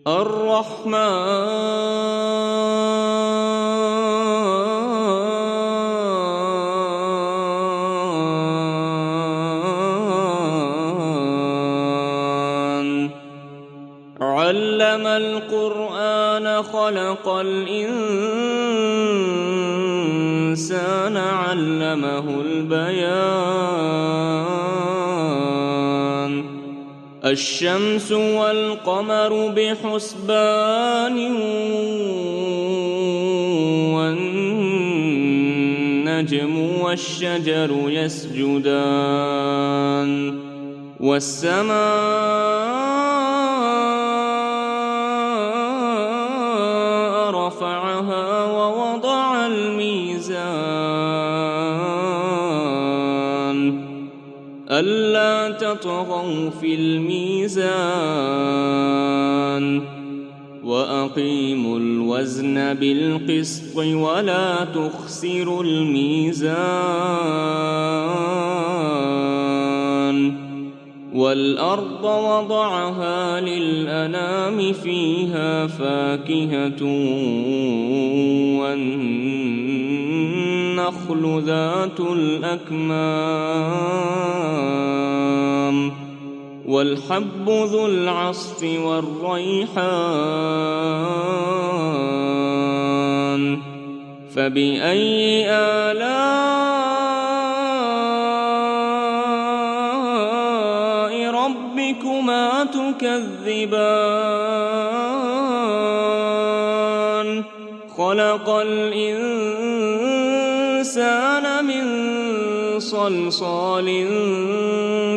الرحمن علم القرآن خلق الإنسان علمه البيان الشمس والقمر بحسبان والنجم والشجر يسجدان والسماء رفعها ووضع الميزان ألا تطغوا في الميزان وأقيموا الوزن بالقسط ولا تخسروا الميزان والأرض وضعها للأنام فيها فاكهة والنخل ذات الأكمام والحب ذو العصف والريحان فبأي آلاء ربكما تكذبان خلق الإنسان من صلصال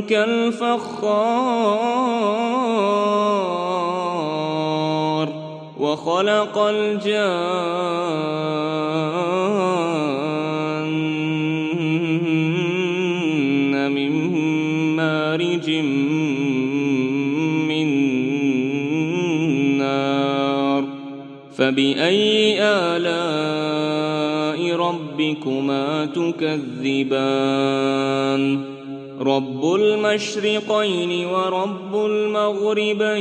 كالفخار وخلق الجان من مارج من نار فبأي آلاء ربكما تكذبان رب المشرقين ورب المغربين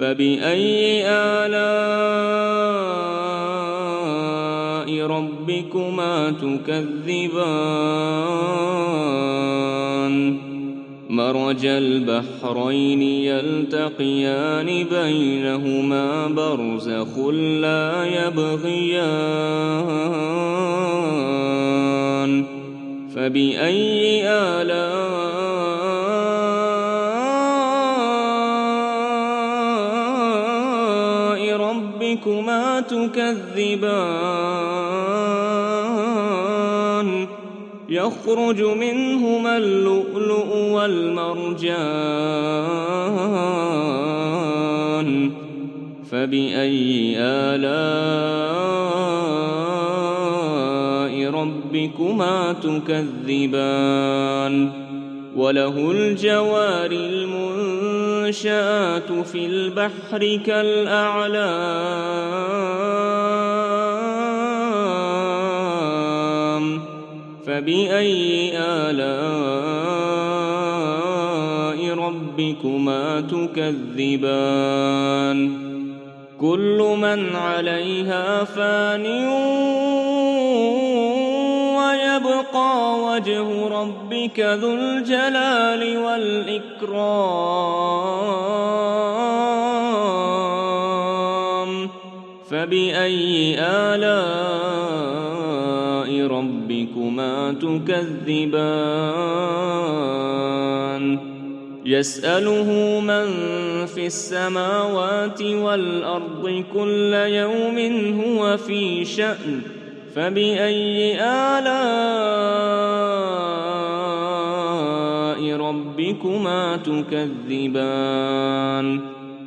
فبأي آلاء ربكما تكذبان مرج البحرين يلتقيان بينهما برزخ لا يبغيان فبأي آلاء ربكما تكذبان يخرج منهما اللؤلؤ والمرجان فبأي آلاء ربكما تكذبان وله الجوار المنشآت في البحر كالأعلام فبأي آلاء ربكما تكذبان كل من عليها فان ويبقى وجه ربك ذو الجلال والإكرام فبأي آلاء ربكما تكذبان يسأله من في السماوات والأرض كل يوم هو في شأن فبأي آلاء ربكما تكذبان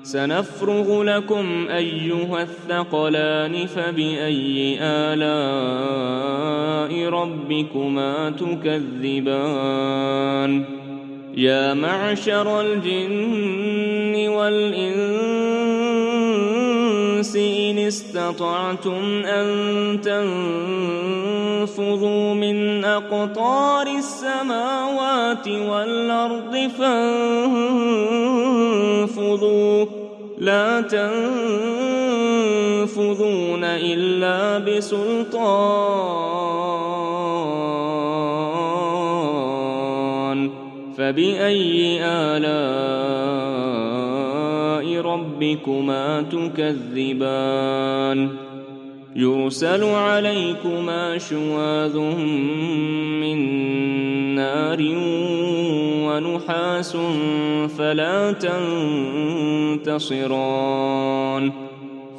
سنفرغ لكم أيها الثقلان فبأي آلاء ربكما تكذبان يا معشر الجن والإنس الإنس إن استطعتم أن تنفذوا من أقطار السماوات والأرض فانفذوا لا تنفذون إلا بسلطان فبأي آلاء ربكما تكذبان يرسل عليكما شواظ من نار ونحاس فلا تنتصران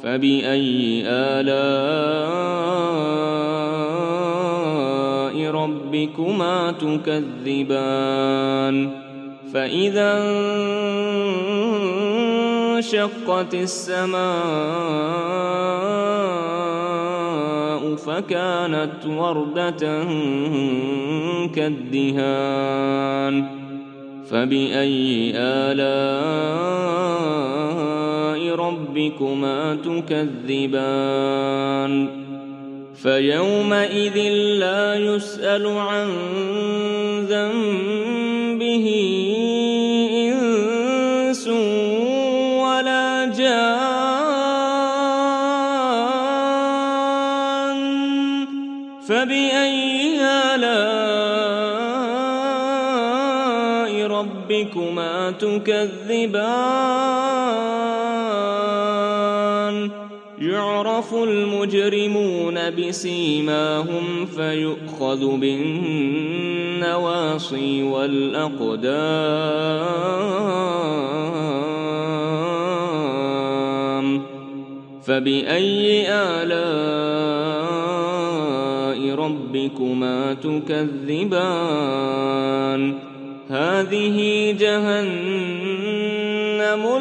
فبأي آلاء ربكما تكذبان فإذا انشقت السماء فكانت وردة كالدهان فبأي آلاء ربكما تكذبان فيومئذ لا يسأل عن ذنبه إنس ولا جان فبأي آلاء ربكما تكذبان يعرف المجرمون بسيماهم فيؤخذ بالنواصي والأقدام فبأي آلاء ربكما تكذبان هذه جهنم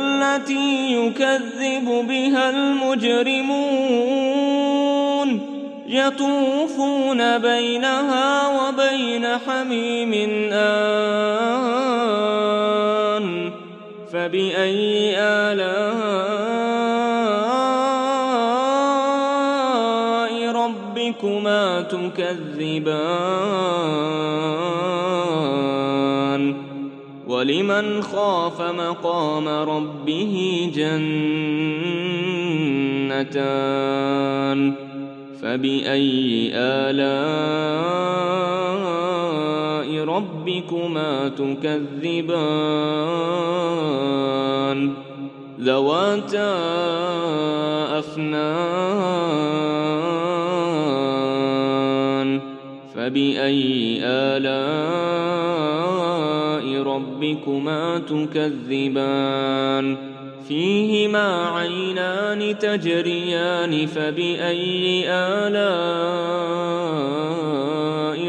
التي يكذب بها المجرمون يطوفون بينها وبين حميم آن فبأي آلاء ربكما تكذبان ولمن خاف مقام ربه جنتان فبأي آلاء ربكما تكذبان ذواتا أفنان فبأي آلاء ربكما تكذبان فيهما عينان تجريان فبأي آلاء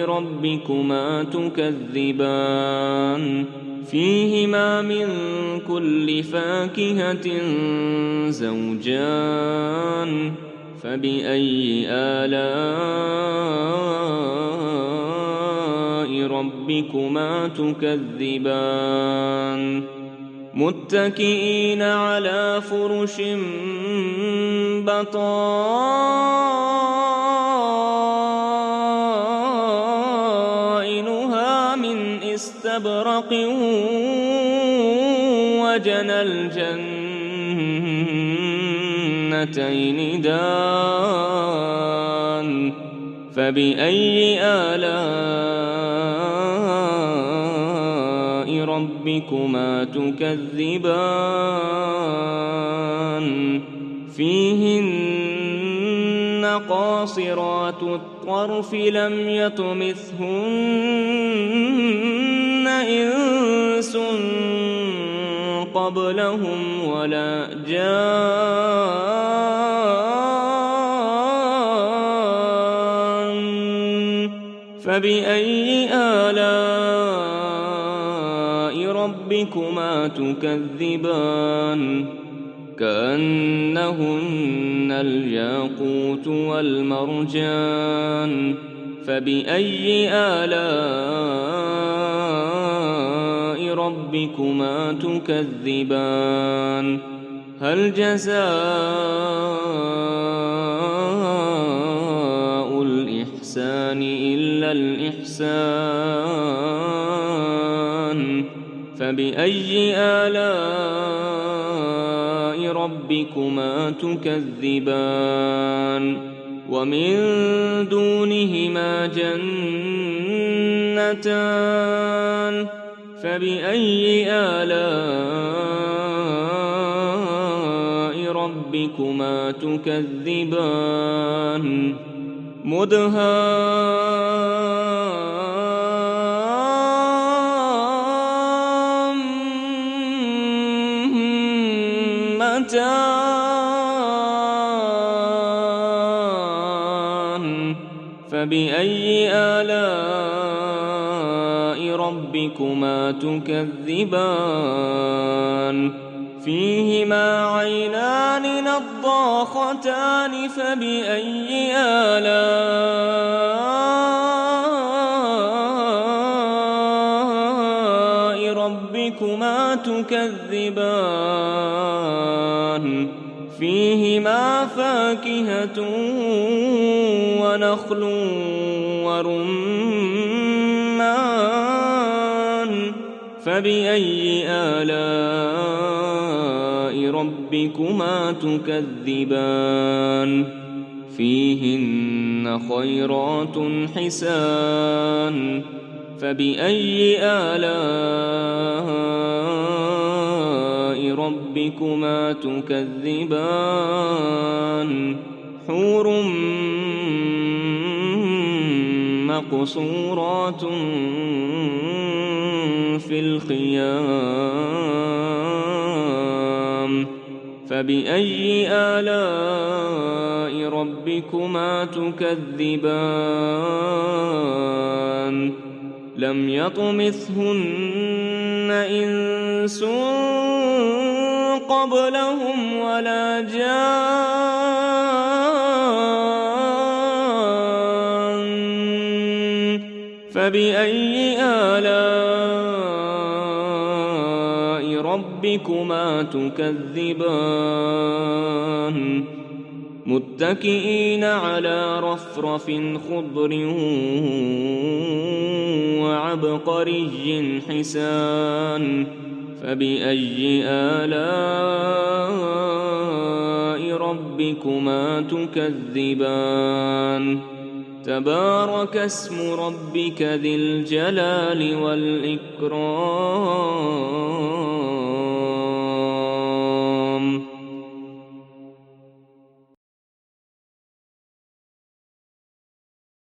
ربكما تكذبان فيهما من كل فاكهة زوجان فبأي آلاء ربكما تكذبان متكئين على فرش بطائنها من استبرق وجنى الجنتين دان فبأي آلاء ربكما تكذبان فيهن قاصرات الطرف لم يطمثهن إنس قبلهم ولا جان فبأي آلاء ربكما تكذبان كأنهن الياقوت والمرجان فبأي آلاء ربكما تكذبان هل جزاء الإحسان إلا الإحسان فبأي آلاء ربكما تكذبان ومن دونهما جنتان فبأي آلاء ربكما تكذبان مدهامتان فبأي آلاء ربكما تكذبان فيهما عينان نضاختان فبأي آلاء ربكما تكذبان فيهما فاكهة ونخل ورمان فبأي آلاء ربكما تكذبان فيهن خيرات حسان فبأي آلاء ربكما تكذبان حور مقصورات في الخيام فبأي آلاء ربكما تكذبان لم يطمثهن إنس قبلهم ولا جان فبأي آلاء ربكما تكذبان متكئين على رفرف خضر وعبقري حسان فبأي آلاء ربكما تكذبان تبارك اسم ربك ذي الجلال والإكرام